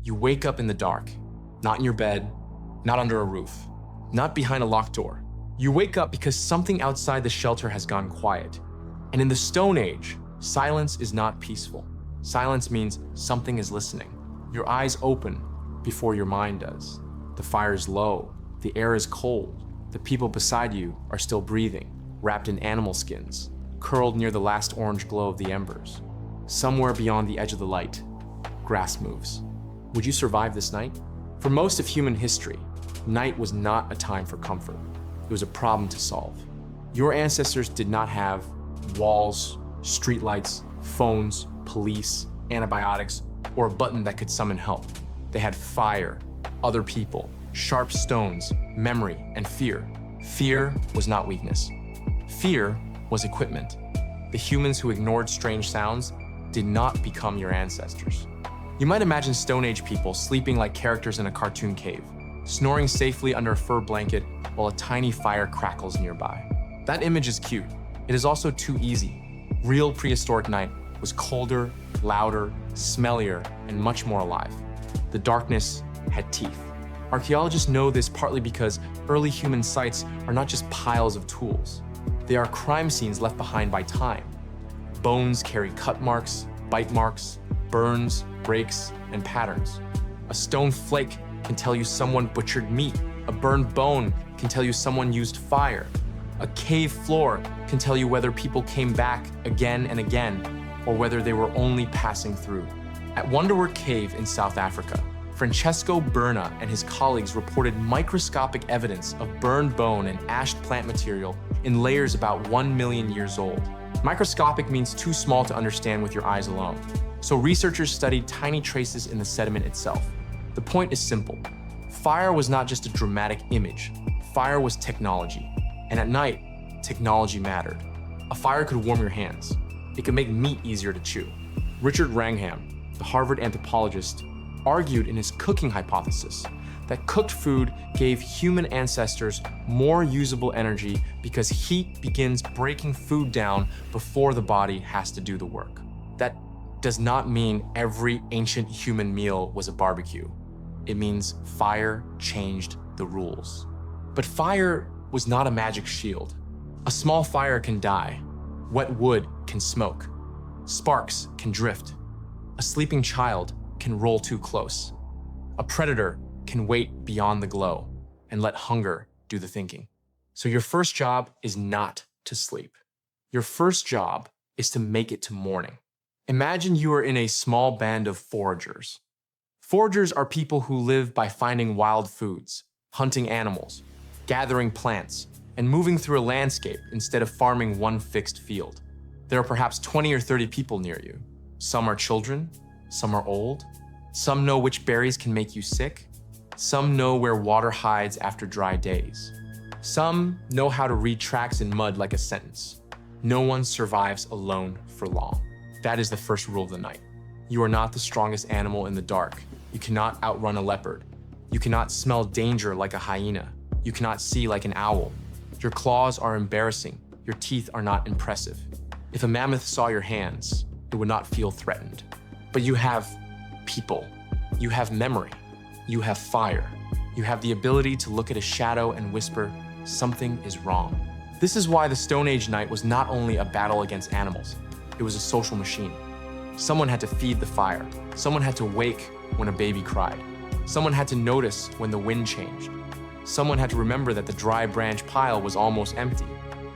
You wake up in the dark, not in your bed, not under a roof, not behind a locked door. You wake up because something outside the shelter has gone quiet. And in the Stone Age, silence is not peaceful. Silence means something is listening. Your eyes open before your mind does. The fire is low, the air is cold, the people beside you are still breathing, wrapped in animal skins, curled near the last orange glow of the embers. Somewhere beyond the edge of the light, grass moves. Would you survive this night? For most of human history, night was not a time for comfort. It was a problem to solve. Your ancestors did not have walls, streetlights, phones, police, antibiotics, or a button that could summon help. They had fire, other people, sharp stones, memory, and fear. Fear was not weakness. Fear was equipment. The humans who ignored strange sounds did not become your ancestors. You might imagine Stone Age people sleeping like characters in a cartoon cave, snoring safely under a fur blanket while a tiny fire crackles nearby. That image is cute. It is also too easy. Real prehistoric night was colder, louder, smellier, and much more alive. The darkness had teeth. Archaeologists know this partly because early human sites are not just piles of tools. They are crime scenes left behind by time. Bones carry cut marks, bite marks, burns, breaks, and patterns. A stone flake can tell you someone butchered meat. A burned bone can tell you someone used fire. A cave floor can tell you whether people came back again and again, or whether they were only passing through. At Wonderwork Cave in South Africa, Francesco Berna and his colleagues reported microscopic evidence of burned bone and ashed plant material in layers about 1 million years old. Microscopic means too small to understand with your eyes alone. So researchers studied tiny traces in the sediment itself. The point is simple. Fire was not just a dramatic image. Fire was technology. And at night, technology mattered. A fire could warm your hands. It could make meat easier to chew. Richard Wrangham, the Harvard anthropologist, argued in his cooking hypothesis that cooked food gave human ancestors more usable energy because heat begins breaking food down before the body has to do the work. That does not mean every ancient human meal was a barbecue. It means fire changed the rules. But fire was not a magic shield. A small fire can die. Wet wood can smoke. Sparks can drift. A sleeping child can roll too close. A predator can wait beyond the glow and let hunger do the thinking. So your first job is not to sleep. Your first job is to make it to morning. Imagine you are in a small band of foragers. Foragers are people who live by finding wild foods, hunting animals, gathering plants, and moving through a landscape instead of farming one fixed field. There are perhaps 20 or 30 people near you. Some are children, some are old, some know which berries can make you sick, some know where water hides after dry days. Some know how to read tracks in mud like a sentence. No one survives alone for long. That is the first rule of the night. You are not the strongest animal in the dark. You cannot outrun a leopard. You cannot smell danger like a hyena. You cannot see like an owl. Your claws are embarrassing. Your teeth are not impressive. If a mammoth saw your hands, it would not feel threatened. But you have people. You have memory. You have fire. You have the ability to look at a shadow and whisper, something is wrong. This is why the Stone Age night was not only a battle against animals, it was a social machine. Someone had to feed the fire. Someone had to wake when a baby cried. Someone had to notice when the wind changed. Someone had to remember that the dry branch pile was almost empty.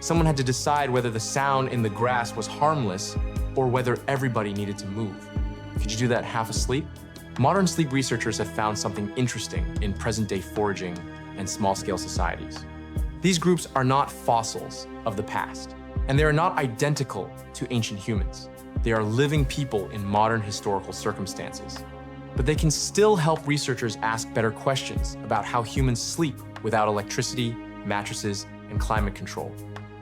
Someone had to decide whether the sound in the grass was harmless or whether everybody needed to move. Could you do that half asleep? Modern sleep researchers have found something interesting in present-day foraging and small-scale societies. These groups are not fossils of the past, and they are not identical to ancient humans. They are living people in modern historical circumstances. But they can still help researchers ask better questions about how humans sleep without electricity, mattresses, and climate control.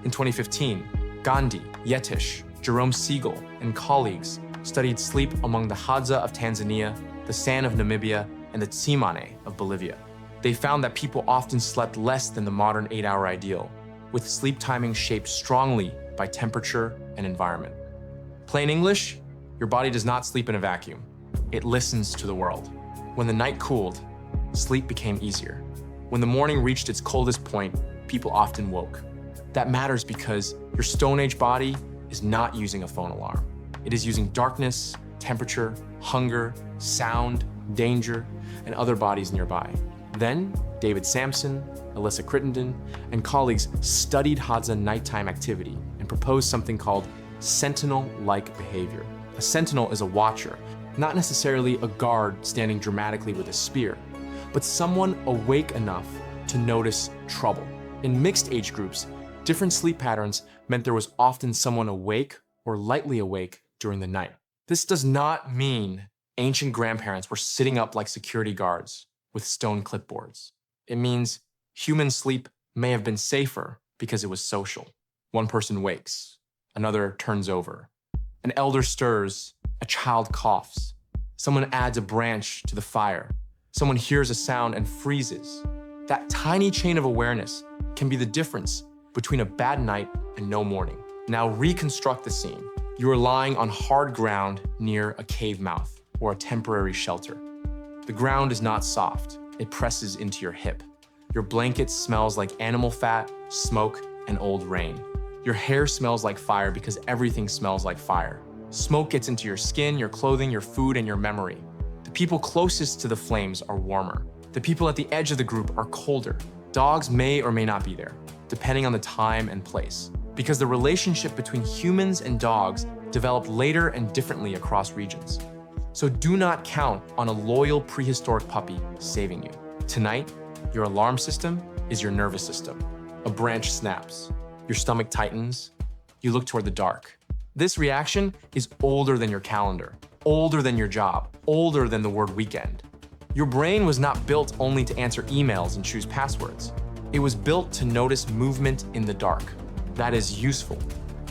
In 2015, Gandhi, Yetish, Jerome Siegel, and colleagues studied sleep among the Hadza of Tanzania, the San of Namibia, and the Tsimane of Bolivia. They found that people often slept less than the modern 8-hour ideal, with sleep timing shaped strongly by temperature and environment. Plain English, your body does not sleep in a vacuum. It listens to the world. When the night cooled, sleep became easier. When the morning reached its coldest point, people often woke. That matters because your Stone Age body is not using a phone alarm. It is using darkness, temperature, hunger, sound, danger, and other bodies nearby. Then, David Sampson, Alyssa Crittenden, and colleagues studied Hadza nighttime activity and proposed something called sentinel-like behavior. A sentinel is a watcher, not necessarily a guard standing dramatically with a spear, but someone awake enough to notice trouble. In mixed age groups, different sleep patterns meant there was often someone awake or lightly awake during the night. This does not mean ancient grandparents were sitting up like security guards with stone clipboards. It means human sleep may have been safer because it was social. One person wakes, another turns over. An elder stirs, a child coughs. Someone adds a branch to the fire. Someone hears a sound and freezes. That tiny chain of awareness can be the difference between a bad night and no morning. Now reconstruct the scene. You are lying on hard ground near a cave mouth or a temporary shelter. The ground is not soft. It presses into your hip. Your blanket smells like animal fat, smoke, and old rain. Your hair smells like fire because everything smells like fire. Smoke gets into your skin, your clothing, your food, and your memory. The people closest to the flames are warmer. The people at the edge of the group are colder. Dogs may or may not be there, depending on the time and place, because the relationship between humans and dogs developed later and differently across regions. So do not count on a loyal prehistoric puppy saving you. Tonight, your alarm system is your nervous system. A branch snaps. Your stomach tightens. You look toward the dark. This reaction is older than your calendar, older than your job, older than the word weekend. Your brain was not built only to answer emails and choose passwords. It was built to notice movement in the dark. That is useful.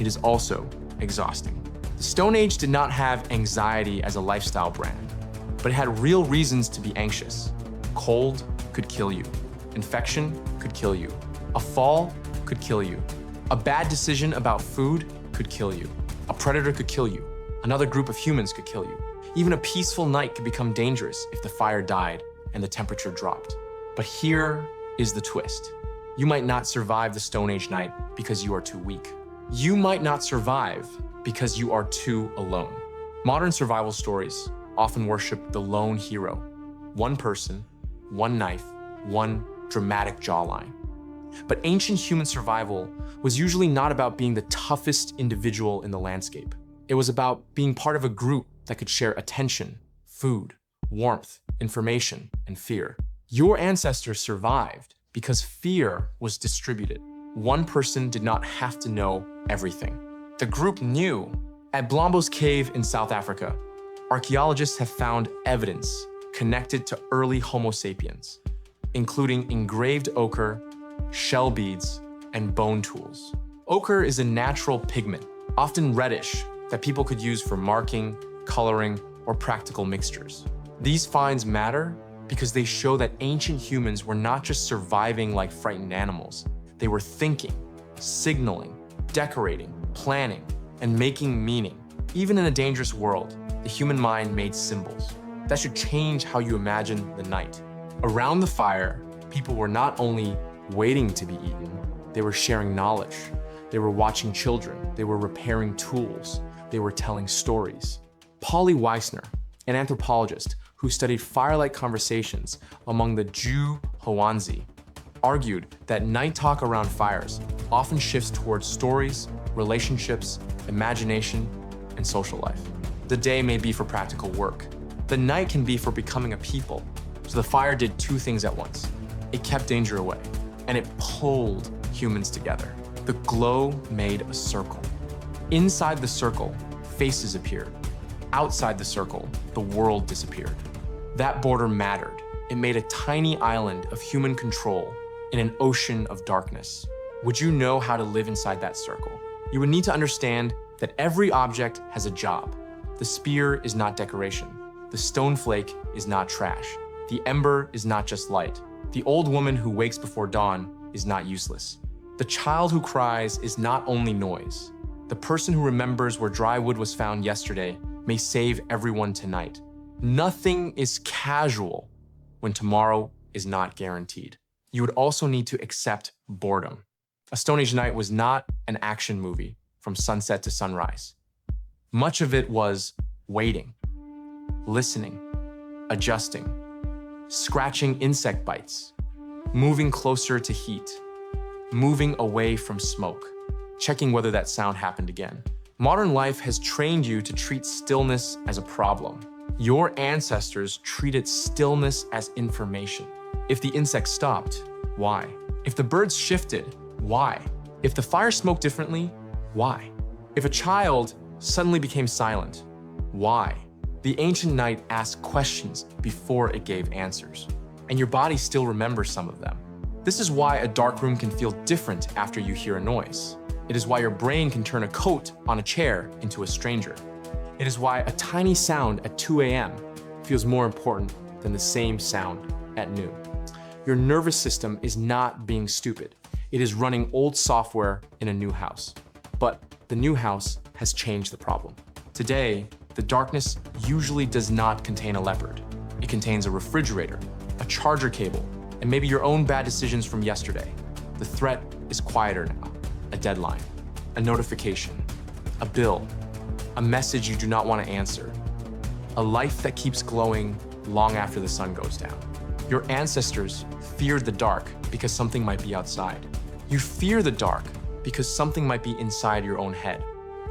It is also exhausting. The Stone Age did not have anxiety as a lifestyle brand, but it had real reasons to be anxious. Cold could kill you. Infection could kill you. A fall could kill you. A bad decision about food could kill you. A predator could kill you. Another group of humans could kill you. Even a peaceful night could become dangerous if the fire died and the temperature dropped. But here is the twist. You might not survive the Stone Age night because you are too weak. You might not survive because you are too alone. Modern survival stories often worship the lone hero. One person, one knife, one dramatic jawline. But ancient human survival was usually not about being the toughest individual in the landscape. It was about being part of a group that could share attention, food, warmth, information, and fear. Your ancestors survived because fear was distributed. One person did not have to know everything. The group knew. At Blombos Cave in South Africa, archaeologists have found evidence connected to early Homo sapiens, including engraved ochre, shell beads, and bone tools. Ochre is a natural pigment, often reddish, that people could use for marking, coloring, or practical mixtures. These finds matter because they show that ancient humans were not just surviving like frightened animals. They were thinking, signaling, decorating, planning, and making meaning. Even in a dangerous world, the human mind made symbols. That should change how you imagine the night. Around the fire, people were not only waiting to be eaten, they were sharing knowledge. They were watching children. They were repairing tools. They were telling stories. Polly Weissner, an anthropologist who studied firelight conversations among the Jew Hoanzi, argued that night talk around fires often shifts towards stories, relationships, imagination, and social life. The day may be for practical work. The night can be for becoming a people. So the fire did two things at once. It kept danger away, and it pulled humans together. The glow made a circle. Inside the circle, faces appeared. Outside the circle, the world disappeared. That border mattered. It made a tiny island of human control in an ocean of darkness. Would you know how to live inside that circle? You would need to understand that every object has a job. The spear is not decoration. The stone flake is not trash. The ember is not just light. The old woman who wakes before dawn is not useless. The child who cries is not only noise. The person who remembers where dry wood was found yesterday may save everyone tonight. Nothing is casual when tomorrow is not guaranteed. You would also need to accept boredom. A Stone Age night was not an action movie from sunset to sunrise. Much of it was waiting, listening, adjusting, scratching insect bites, moving closer to heat, moving away from smoke, checking whether that sound happened again. Modern life has trained you to treat stillness as a problem. Your ancestors treated stillness as information. If the insects stopped, why? If the birds shifted, why? If the fire smoked differently, why? If a child suddenly became silent, why? The ancient night asked questions before it gave answers, and your body still remembers some of them. This is why a dark room can feel different after you hear a noise. It is why your brain can turn a coat on a chair into a stranger. It is why a tiny sound at 2 a.m. feels more important than the same sound at noon. Your nervous system is not being stupid. It is running old software in a new house. But the new house has changed the problem. Today, the darkness usually does not contain a leopard. It contains a refrigerator, a charger cable, and maybe your own bad decisions from yesterday. The threat is quieter now. A deadline, a notification, a bill, a message you do not want to answer, a life that keeps glowing long after the sun goes down. Your ancestors feared the dark because something might be outside. You fear the dark because something might be inside your own head.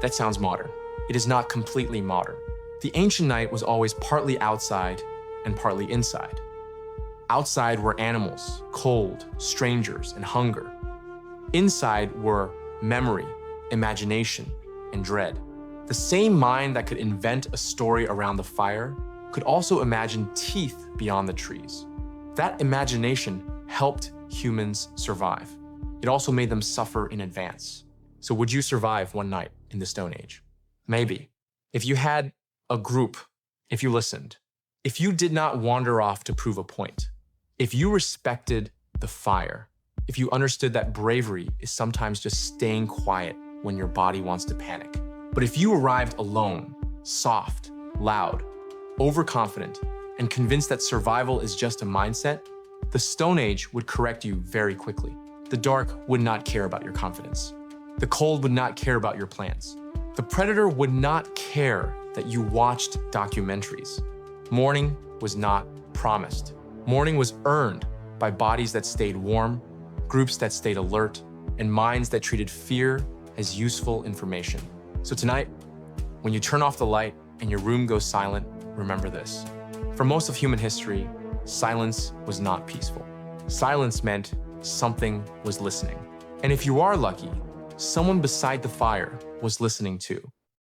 That sounds modern. It is not completely modern. The ancient night was always partly outside and partly inside. Outside were animals, cold, strangers, and hunger. Inside were memory, imagination, and dread. The same mind that could invent a story around the fire could also imagine teeth beyond the trees. That imagination helped humans survive. It also made them suffer in advance. So would you survive one night in the Stone Age? Maybe. If you had a group, if you listened, if you did not wander off to prove a point, if you respected the fire, if you understood that bravery is sometimes just staying quiet when your body wants to panic. But if you arrived alone, soft, loud, overconfident, and convinced that survival is just a mindset, the Stone Age would correct you very quickly. The dark would not care about your confidence. The cold would not care about your plans. The predator would not care that you watched documentaries. Morning was not promised. Morning was earned by bodies that stayed warm, groups that stayed alert, and minds that treated fear as useful information. So tonight, when you turn off the light and your room goes silent, remember this. For most of human history, silence was not peaceful. Silence meant something was listening. And if you are lucky, someone beside the fire was listening too.